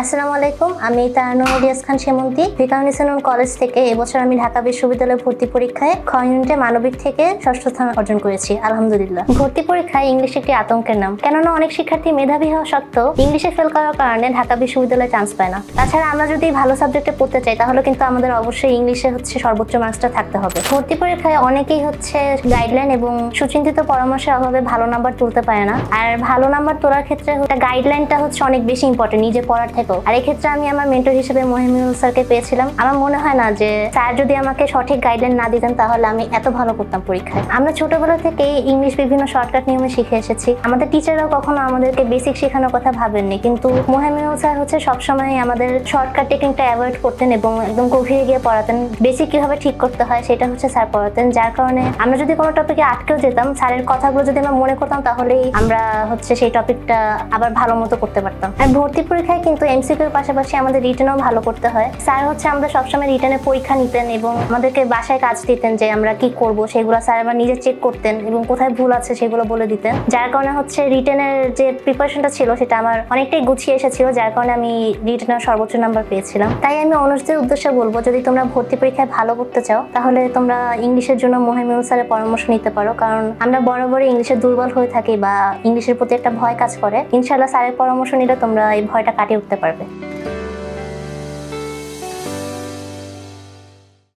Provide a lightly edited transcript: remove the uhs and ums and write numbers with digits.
আসসালামু আলাইকুম, আমি তারান্নুম ইলিয়াস খান সেমন্তী ভিকারুননিসা কলেজ থেকে এবছর আমি ঢাকা বিশ্ববিদ্যালয়ে ভর্তি পরীক্ষায় খ ইউনিটে মানবিক থেকে ষষ্ঠ স্থান অর্জন করেছি আলহামদুলিল্লাহ। ভর্তি পরীক্ষায় ইংলিশ একটি আতঙ্কের নাম, কেননা অনেক শিক্ষার্থী মেধাবী হওয়া সত্ত্বেও ইংলিশে ফেল করার কারণে ঢাকা বিশ্ববিদ্যালয়ে চান্স পায় না। তাছাড়া আমরা যদি ভালো সাবজেক্টে পড়তে চাই তাহলে কিন্তু আমাদের অবশ্যই ইংলিশে সর্বোচ্চ মার্কসটা থাকতে হবে। ভর্তি পরীক্ষায় অনেকেই গাইডলাইন এবং সুচিন্তিত পরামর্শের অভাবে ভালো নাম্বার তুলতে পারে না। আর ভালো নাম্বার তোলার ক্ষেত্রে গাইডলাইনটা অনেক বেশি ইম্পর্টেন্ট নিজে পড়ার থেকেও। আর এই ক্ষেত্রে আমি আমার মেন্টর হিসেবে মহিমুল স্যারকে পেয়েছিলাম। আমার মনে হয় না যে স্যার যদি আমাকে সঠিক গাইডলাইন না দিতেন তাহলে আমি এত ভালো করতাম পরীক্ষায়। আমরা ছোটবেলা থেকেই ইংলিশ বিভিন্ন শর্টকাট নিয়মে শিখে এসেছি। আমাদের টিচাররাও কখনো আমাদেরকে বেসিক শেখানোর কথা ভাবেননি, কিন্তু মহিমুল স্যার সবসময় আমাদের শর্টকাট টেকনিকটা অ্যাভয়েড করতেন এবং একদম গভীরে গিয়ে পড়াতেন। বেসিক কিভাবে ঠিক করতে হয় সেটা স্যার পড়াতেন, যার কারণে আমরা যদি কোনো টপিকে আটকেও যেতাম, স্যারের কথাগুলো যদি আমরা মনে করতাম তাহলেই আমরা সেই টপিকটা আবার ভালো মতো করতে পারতাম। আর ভর্তি পরীক্ষায় কিন্তু এমসিকিউর পাশাপাশি আমাদের রিটেনও ভালো করতে হয়। স্যার আমাদের সবসময় রিটেনের পরীক্ষা নিতেন এবং আমাদেরকে বাসায় কাজ দিতেন যে আমরা কি করব সেগুলো স্যার আবার নিজে চেক করতেন এবং কোথায় ভুল আছে সেগুলো বলে দিতেন, যার কারণে রিটেনের যে প্রিপারেশনটা ছিল সেটা আমার অনেকটাই গুছিয়ে এসেছিল, যার কারণে আমি রিটেনের সর্বোচ্চ নাম্বার পেয়েছিলাম। তাই আমি অনুষদের উদ্দেশ্যে বলবো, যদি তোমরা ভর্তি পরীক্ষায় ভালো করতে চাও তাহলে তোমরা ইংলিশের জন্য মহিমুল স্যারের পরামর্শ নিতে পারো, কারণ আমরা বরাবরই ইংলিশে দুর্বল হয়ে থাকি বা ইংলিশের প্রতি একটা ভয় কাজ করে। ইনশাআল্লাহ স্যারের পরামর্শ নিলে তোমরা এই ভয়টা কাটিয়ে উঠতে পারবে।